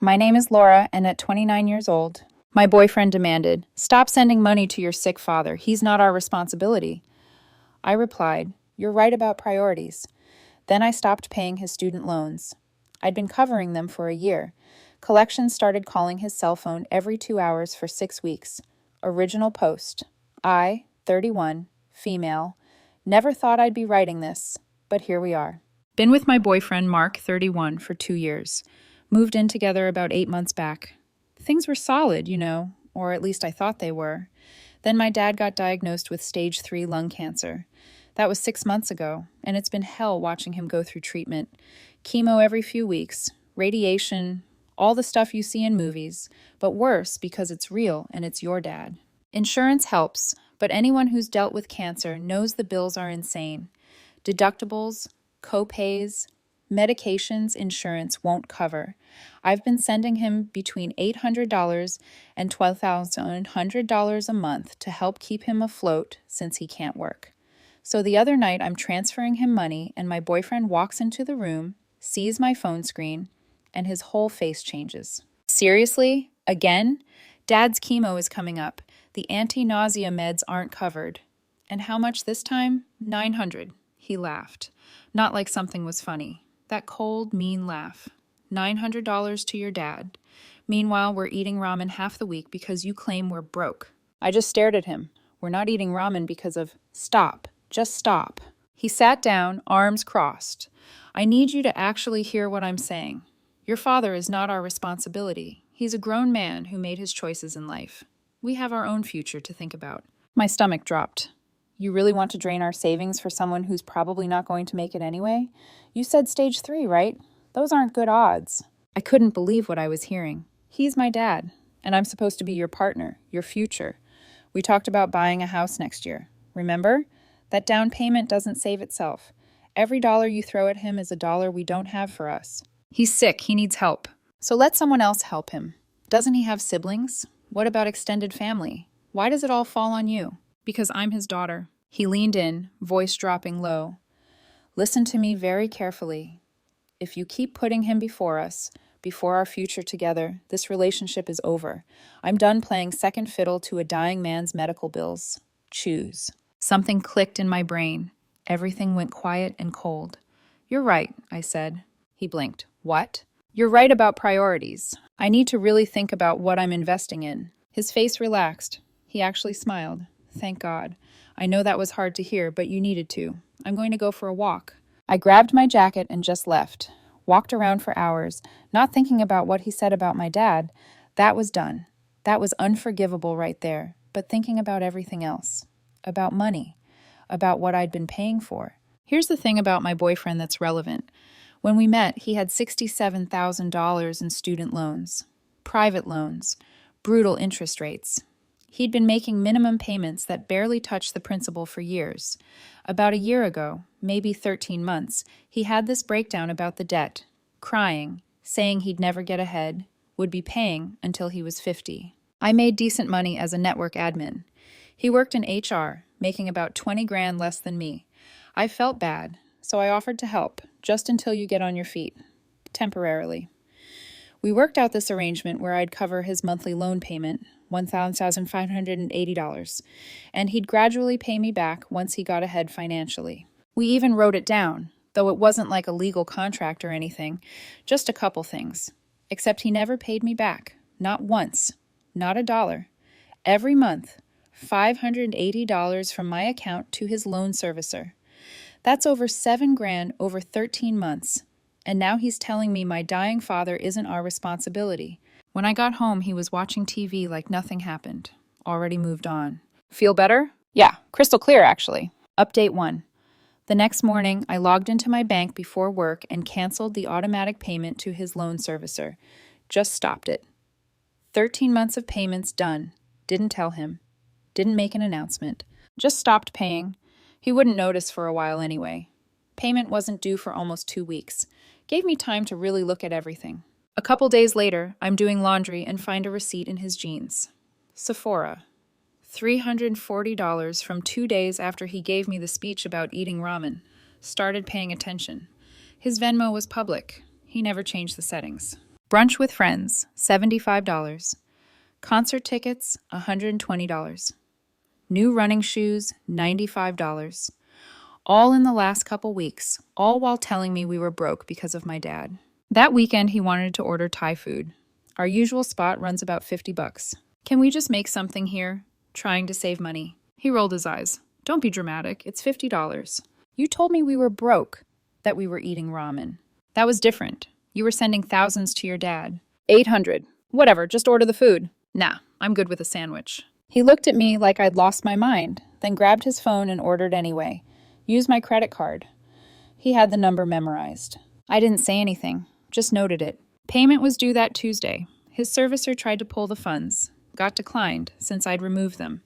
My name is Laura, and at 29 years old, my boyfriend demanded, "Stop sending money to your sick father. He's not our responsibility." I replied, "You're right about priorities." Then I stopped paying his student loans. I'd been covering them for a year. Collections started calling his cell phone every 2 hours for 6 weeks. Original post. I, 31, female. Never thought I'd be writing this, but here we are. Been with my boyfriend, Mark, 31, for 2 years. Moved in together about 8 months back. Things were solid, or at least I thought they were. Then my dad got diagnosed with stage 3 lung cancer. That was 6 months ago, and it's been hell watching him go through treatment. Chemo every few weeks, radiation, all the stuff you see in movies, but worse because it's real and it's your dad. Insurance helps, but anyone who's dealt with cancer knows the bills are insane. Deductibles, co-pays, medications insurance won't cover. I've been sending him between $800 and $12,100 a month to help keep him afloat since he can't work. So the other night I'm transferring him money and my boyfriend walks into the room, sees my phone screen, and his whole face changes. "Seriously? Again? Dad's chemo is coming up. The anti-nausea meds aren't covered." "And how much this time?" "900. He laughed. Not like something was funny. That cold, mean laugh. $900 to your dad. Meanwhile, we're eating ramen half the week because you claim we're broke. I just stared at him. We're not eating ramen because of... Stop. Just stop. He sat down, arms crossed. I need you to actually hear what I'm saying. Your father is not our responsibility. He's a grown man who made his choices in life. We have our own future to think about. My stomach dropped. You really want to drain our savings for someone who's probably not going to make it anyway? You said stage 3, right? Those aren't good odds. I couldn't believe what I was hearing. He's my dad, and I'm supposed to be your partner, your future. We talked about buying a house next year. Remember? That down payment doesn't save itself. Every dollar you throw at him is a dollar we don't have for us. He's sick. He needs help. So let someone else help him. Doesn't he have siblings? What about extended family? Why does it all fall on you? Because I'm his daughter. He leaned in, voice dropping low. Listen to me very carefully. If you keep putting him before us, before our future together, this relationship is over. I'm done playing second fiddle to a dying man's medical bills. Choose. Something clicked in my brain. Everything went quiet and cold. You're right, I said. He blinked. What? You're right about priorities. I need to really think about what I'm investing in. His face relaxed. He actually smiled. Thank God. I know that was hard to hear, but you needed to. I'm going to go for a walk. I grabbed my jacket and just left. Walked around for hours, not thinking about what he said about my dad. That was done. That was unforgivable right there, but thinking about everything else. About money. About what I'd been paying for. Here's the thing about my boyfriend that's relevant. When we met, he had $67,000 in student loans. Private loans. Brutal interest rates. He'd been making minimum payments that barely touched the principal for years. About a year ago, maybe 13 months, he had this breakdown about the debt, crying, saying he'd never get ahead, would be paying until he was 50. I made decent money as a network admin. He worked in HR, making about 20 grand less than me. I felt bad, so I offered to help, just until you get on your feet. Temporarily. We worked out this arrangement where I'd cover his monthly loan payment, $1,580, and he'd gradually pay me back once he got ahead financially. We even wrote it down, though it wasn't like a legal contract or anything, just a couple things. Except he never paid me back, not once, not a dollar. Every month, $580 from my account to his loan servicer. That's over 7 grand over 13 months. And now he's telling me my dying father isn't our responsibility. When I got home, he was watching TV like nothing happened. Already moved on. Feel better? Yeah, crystal clear, actually. Update 1. The next morning, I logged into my bank before work and canceled the automatic payment to his loan servicer. Just stopped it. 13 months of payments done. Didn't tell him. Didn't make an announcement. Just stopped paying. He wouldn't notice for a while anyway. Payment wasn't due for almost 2 weeks. Gave me time to really look at everything. A couple days later, I'm doing laundry and find a receipt in his jeans. Sephora. $340 from 2 days after he gave me the speech about eating ramen. Started paying attention. His Venmo was public. He never changed the settings. Brunch with friends, $75. Concert tickets, $120. New running shoes, $95. All in the last couple weeks, all while telling me we were broke because of my dad. That weekend, he wanted to order Thai food. Our usual spot runs about $50. Can we just make something here? Trying to save money. He rolled his eyes. Don't be dramatic. It's $50. You told me we were broke, that we were eating ramen. That was different. You were sending thousands to your dad. 800. Whatever, just order the food. Nah, I'm good with a sandwich. He looked at me like I'd lost my mind, then grabbed his phone and ordered anyway. Use my credit card. He had the number memorized. I didn't say anything, just noted it. Payment was due that Tuesday. His servicer tried to pull the funds. Got declined, since I'd removed them.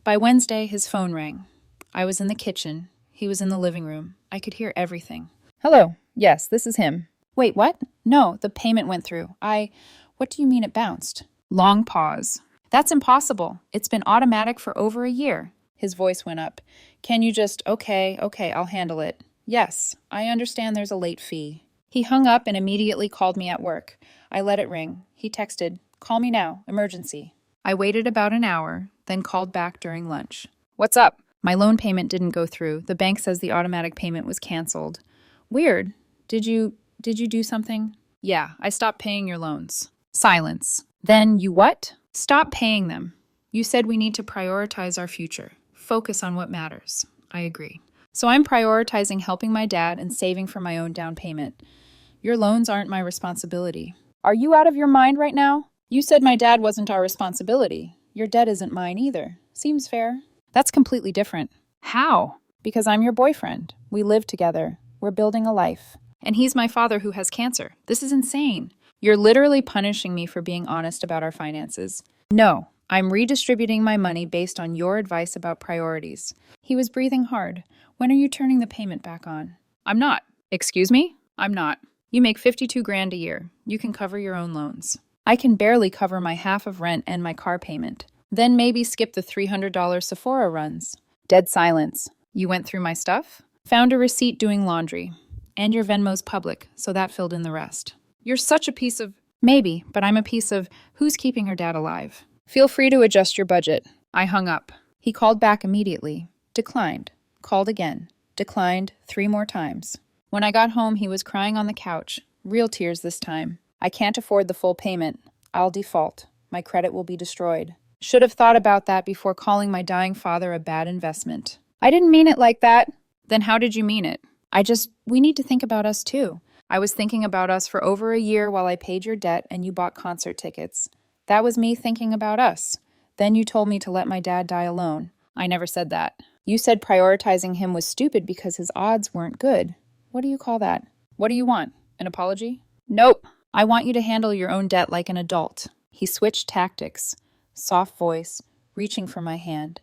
By Wednesday, his phone rang. I was in the kitchen. He was in the living room. I could hear everything. Hello. Yes, this is him. Wait, what? No, the payment went through. What do you mean it bounced? Long pause. That's impossible. It's been automatic for over a year. His voice went up. Can you just, okay, I'll handle it. Yes, I understand there's a late fee. He hung up and immediately called me at work. I let it ring. He texted, call me now, emergency. I waited about an hour, then called back during lunch. What's up? My loan payment didn't go through. The bank says the automatic payment was canceled. Weird. Did you do something? Yeah, I stopped paying your loans. Silence. Then you what? Stop paying them. You said we need to prioritize our future. Focus on what matters. I agree. So I'm prioritizing helping my dad and saving for my own down payment. Your loans aren't my responsibility. Are you out of your mind right now? You said my dad wasn't our responsibility. Your debt isn't mine either. Seems fair. That's completely different. How? Because I'm your boyfriend. We live together. We're building a life. And he's my father who has cancer. This is insane. You're literally punishing me for being honest about our finances. No, I'm redistributing my money based on your advice about priorities. He was breathing hard. When are you turning the payment back on? I'm not. Excuse me? I'm not. You make $52,000 a year. You can cover your own loans. I can barely cover my half of rent and my car payment. Then maybe skip the $300 Sephora runs. Dead silence. You went through my stuff? Found a receipt doing laundry. And your Venmo's public, so that filled in the rest. You're such a piece of... Maybe, but I'm a piece of who's keeping her dad alive. Feel free to adjust your budget. I hung up. He called back immediately. Declined. Called again. Declined 3 more times. When I got home, he was crying on the couch. Real tears this time. I can't afford the full payment. I'll default. My credit will be destroyed. Should have thought about that before calling my dying father a bad investment. I didn't mean it like that. Then how did you mean it? We need to think about us too. I was thinking about us for over a year while I paid your debt and you bought concert tickets. That was me thinking about us. Then you told me to let my dad die alone. I never said that. You said prioritizing him was stupid because his odds weren't good. What do you call that? What do you want? An apology? Nope. I want you to handle your own debt like an adult. He switched tactics. Soft voice, reaching for my hand.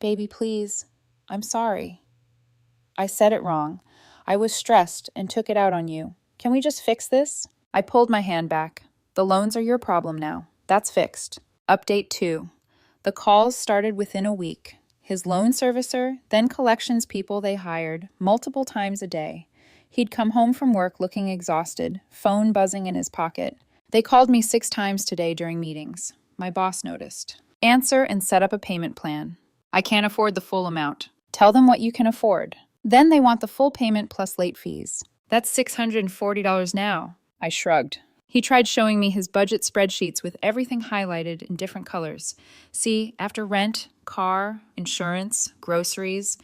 Baby, please. I'm sorry. I said it wrong. I was stressed and took it out on you. Can we just fix this? I pulled my hand back. The loans are your problem now. That's fixed. Update 2. The calls started within a week. His loan servicer, then collections people they hired, multiple times a day. He'd come home from work looking exhausted, phone buzzing in his pocket. They called me 6 times today during meetings. My boss noticed. Answer and set up a payment plan. I can't afford the full amount. Tell them what you can afford. Then they want the full payment plus late fees. That's $640 now. I shrugged. He tried showing me his budget spreadsheets with everything highlighted in different colors. See, after rent, car, insurance, groceries,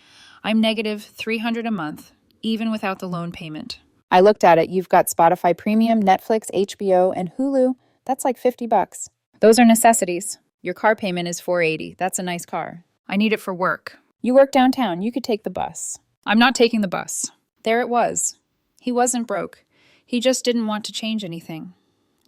I'm negative $300 a month, even without the loan payment. I looked at it. You've got Spotify Premium, Netflix, HBO, and Hulu. That's like $50. Those are necessities. Your car payment is $480. That's a nice car. I need it for work. You work downtown. You could take the bus. I'm not taking the bus. There it was. He wasn't broke. He just didn't want to change anything.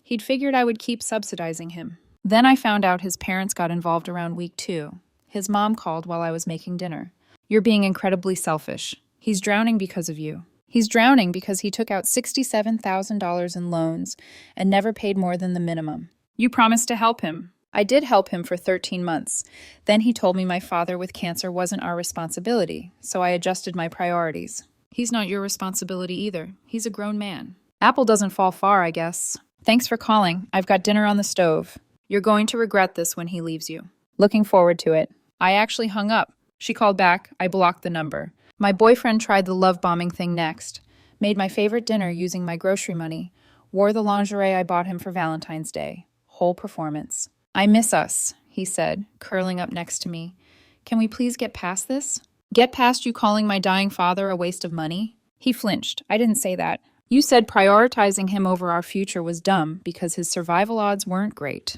He'd figured I would keep subsidizing him. Then I found out his parents got involved around week 2. His mom called while I was making dinner. You're being incredibly selfish. He's drowning because of you. He's drowning because he took out $67,000 in loans and never paid more than the minimum. You promised to help him. I did help him for 13 months. Then he told me my father with cancer wasn't our responsibility, so I adjusted my priorities. He's not your responsibility either. He's a grown man. Apple doesn't fall far, I guess. Thanks for calling. I've got dinner on the stove. You're going to regret this when he leaves you. Looking forward to it. I actually hung up. She called back. I blocked the number. My boyfriend tried the love bombing thing next. Made my favorite dinner using my grocery money. Wore the lingerie I bought him for Valentine's Day. Whole performance. I miss us, he said, curling up next to me. Can we please get past this? Get past you calling my dying father a waste of money? He flinched. I didn't say that. You said prioritizing him over our future was dumb because his survival odds weren't great.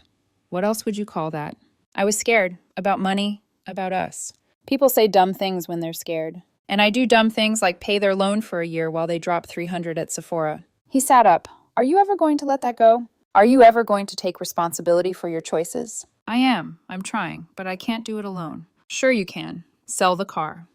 What else would you call that? I was scared. About money. About us. People say dumb things when they're scared. And I do dumb things like pay their loan for a year while they drop $300 at Sephora. He sat up. Are you ever going to let that go? Are you ever going to take responsibility for your choices? I am. I'm trying, but I can't do it alone. Sure you can. Sell the car.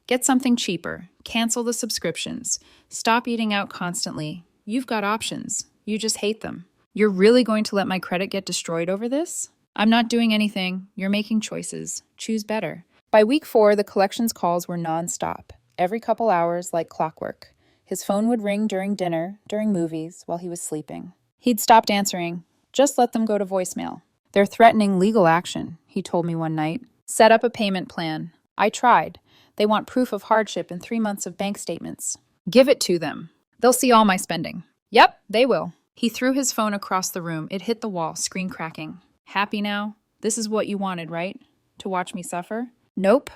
Get something cheaper. Cancel the subscriptions. Stop eating out constantly. You've got options. You just hate them. You're really going to let my credit get destroyed over this? I'm not doing anything. You're making choices. Choose better. By week 4, the collections calls were nonstop. Every couple hours, like clockwork. His phone would ring during dinner, during movies, while he was sleeping. He'd stopped answering. Just let them go to voicemail. They're threatening legal action, he told me one night. Set up a payment plan. I tried. They want proof of hardship and 3 months of bank statements. Give it to them. They'll see all my spending. Yep, they will. He threw his phone across the room. It hit the wall, screen cracking. Happy now? This is what you wanted, right? To watch me suffer? Nope.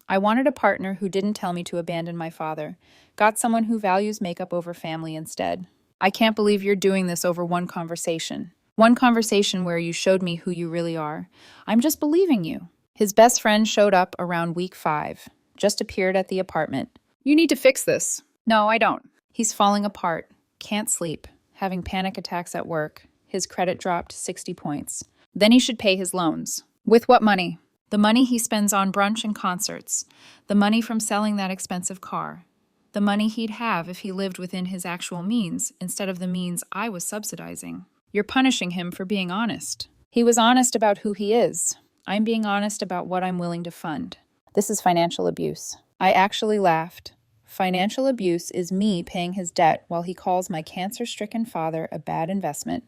I wanted a partner who didn't tell me to abandon my father. Got someone who values makeup over family instead. I can't believe you're doing this over one conversation. One conversation where you showed me who you really are. I'm just believing you. His best friend showed up around week 5. Just appeared at the apartment. You need to fix this. No, I don't. He's falling apart. Can't sleep. Having panic attacks at work. His credit dropped 60 points. Then he should pay his loans. With what money? The money he spends on brunch and concerts. The money from selling that expensive car. The money he'd have if he lived within his actual means instead of the means I was subsidizing. You're punishing him for being honest. He was honest about who he is. I'm being honest about what I'm willing to fund. This is financial abuse. I actually laughed. Financial abuse is me paying his debt while he calls my cancer-stricken father a bad investment.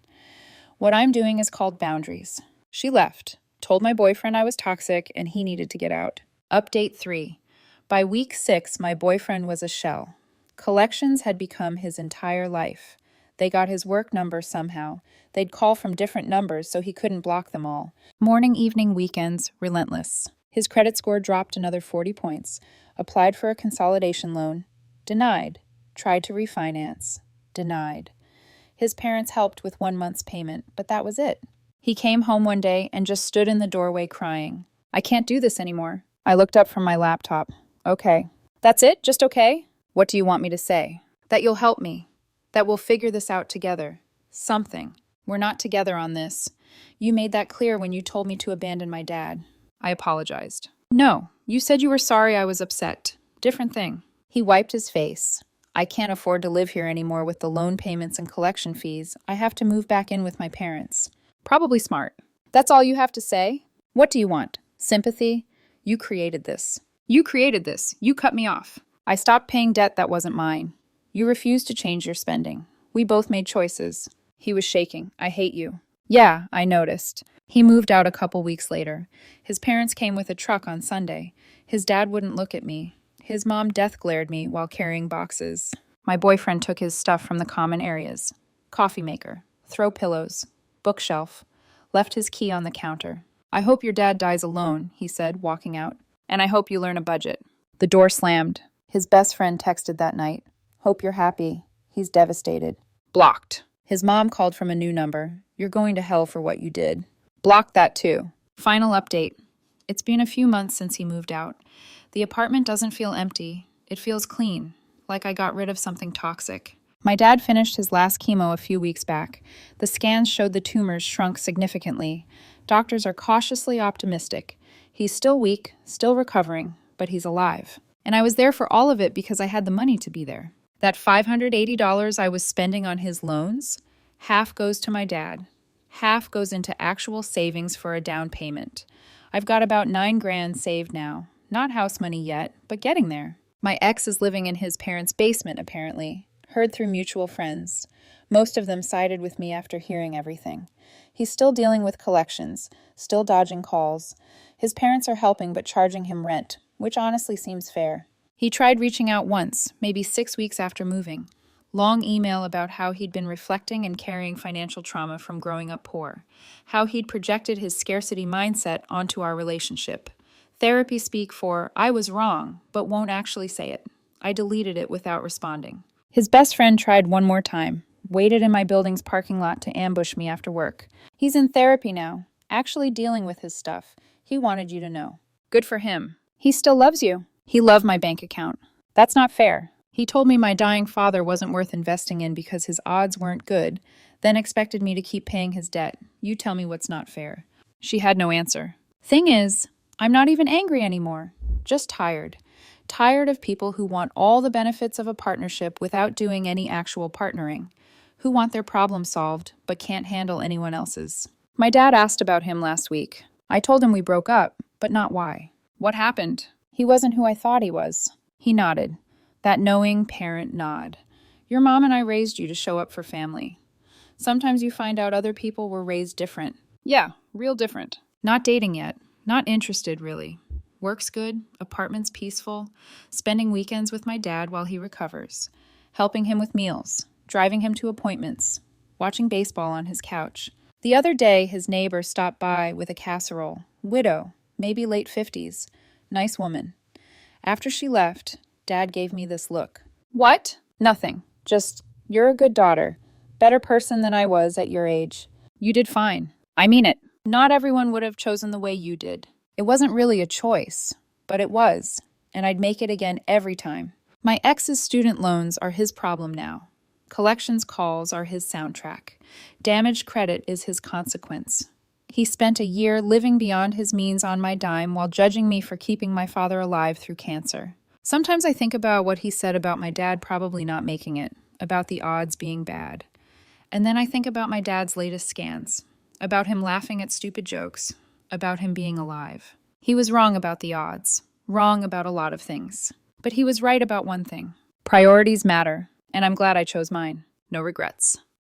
What I'm doing is called boundaries. She left, told my boyfriend I was toxic and he needed to get out. Update 3. By week 6, my boyfriend was a shell. Collections had become his entire life. They got his work number somehow. They'd call from different numbers so he couldn't block them all. Morning, evening, weekends, relentless. His credit score dropped another 40 points. Applied for a consolidation loan. Denied. Tried to refinance. Denied. His parents helped with 1 month's payment, but that was it. He came home one day and just stood in the doorway crying. I can't do this anymore. I looked up from my laptop. Okay. That's it? Just okay? What do you want me to say? That you'll help me. That we'll figure this out together. Something. We're not together on this. You made that clear when you told me to abandon my dad. I apologized. No, you said you were sorry I was upset. Different thing. He wiped his face. I can't afford to live here anymore with the loan payments and collection fees. I have to move back in with my parents. Probably smart. That's all you have to say? What do you want? Sympathy? You created this. You created this. You cut me off. I stopped paying debt that wasn't mine. You refused to change your spending. We both made choices. He was shaking. I hate you. Yeah, I noticed. He moved out a couple weeks later. His parents came with a truck on Sunday. His dad wouldn't look at me. His mom death-glared me while carrying boxes. My boyfriend took his stuff from the common areas. Coffee maker, throw pillows, bookshelf, left his key on the counter. I hope your dad dies alone, he said, walking out. And I hope you learn a budget. The door slammed. His best friend texted that night. Hope you're happy. He's devastated. Blocked. His mom called from a new number. You're going to hell for what you did. Blocked that too. Final update. It's been a few months since he moved out. The apartment doesn't feel empty. It feels clean, like I got rid of something toxic. My dad finished his last chemo a few weeks back. The scans showed the tumors shrunk significantly. Doctors are cautiously optimistic. He's still weak, still recovering, but he's alive. And I was there for all of it because I had the money to be there. That $580 I was spending on his loans, half goes to my dad. Half goes into actual savings for a down payment. I've got about $9,000 saved now. Not house money yet, but getting there. My ex is living in his parents' basement, apparently. Heard through mutual friends. Most of them sided with me after hearing everything. He's still dealing with collections, still dodging calls. His parents are helping but charging him rent, which honestly seems fair. He tried reaching out once, maybe 6 weeks after moving. Long email about how he'd been reflecting and carrying financial trauma from growing up poor, how he'd projected his scarcity mindset onto our relationship. Therapy speak for, I was wrong, but won't actually say it. I deleted it without responding. His best friend tried one more time, waited in my building's parking lot to ambush me after work. He's in therapy now, actually dealing with his stuff. He wanted you to know. Good for him. He still loves you. He loved my bank account. That's not fair. He told me my dying father wasn't worth investing in because his odds weren't good, then expected me to keep paying his debt. You tell me what's not fair. She had no answer. Thing is, I'm not even angry anymore. Just tired. Tired of people who want all the benefits of a partnership without doing any actual partnering. Who want their problem solved, but can't handle anyone else's. My dad asked about him last week. I told him we broke up, but not why. What happened? He wasn't who I thought he was. He nodded. That knowing parent nod. Your mom and I raised you to show up for family. Sometimes you find out other people were raised different. Yeah, real different. Not dating yet. Not interested, really. Work's good, apartment's peaceful, spending weekends with my dad while he recovers, helping him with meals, driving him to appointments, watching baseball on his couch. The other day, his neighbor stopped by with a casserole. Widow, maybe late 50s. Nice woman. After she left, Dad gave me this look. What? Nothing. Just, you're a good daughter. Better person than I was at your age. You did fine. I mean it. Not everyone would have chosen the way you did. It wasn't really a choice, but it was, and I'd make it again every time. My ex's student loans are his problem now. Collections calls are his soundtrack. Damaged credit is his consequence. He spent a year living beyond his means on my dime while judging me for keeping my father alive through cancer. Sometimes I think about what he said about my dad probably not making it, about the odds being bad. And then I think about my dad's latest scans, about him laughing at stupid jokes, about him being alive. He was wrong about the odds, wrong about a lot of things. But he was right about one thing. Priorities matter, and I'm glad I chose mine. No regrets.